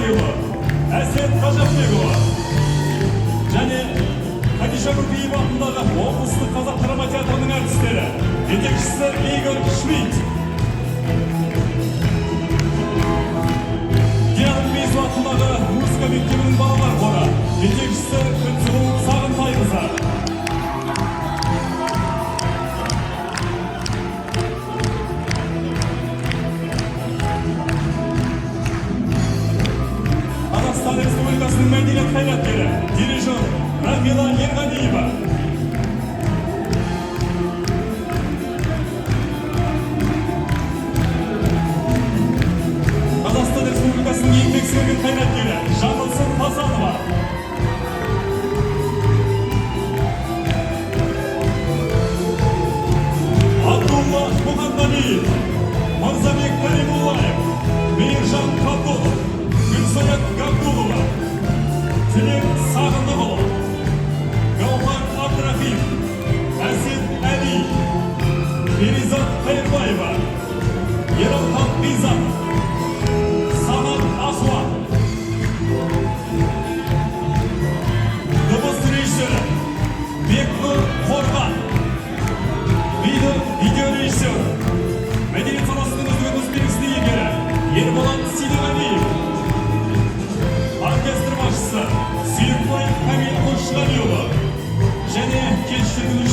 Исмайылы, Әсет Қажапбекұлы және Хадиша Нұрпейілова атындағы облыстық қазақ драма театрының әртістері, жетекшісі Игорь Шмидт. Диана Нұрпейілова атындағы музыка мектебінің балалар хоры, жетекшісі Күнсұлу Сағынтайқызы. Қазақстан Республикасының мәдениет қайраткері, дирижер Рамила Ерғалиева. Қазақстан Республикасының еңбек сіңірген қайраткері Жаңылсын Хасанова. Абдулла Мұхамбалиев, Мырзабек Каримуллаев, Мейіржан Қабдолов, Гүлсарат Габдулова, Тілек Сағындықұлы, Гаухар Абдрахим, Әсет Әли, Перизат Қайырбаева, Ералхан Бизанов, Самат Асуан. Дыбыс режиссері Бекнұр Қорған. Видео режиссері мәдениет саласының үздік белгісіне иегері Ерболат Сейдағалиев. Оркестр басшысы Сүйікбай Камил Қойшығалиұлы және кештердің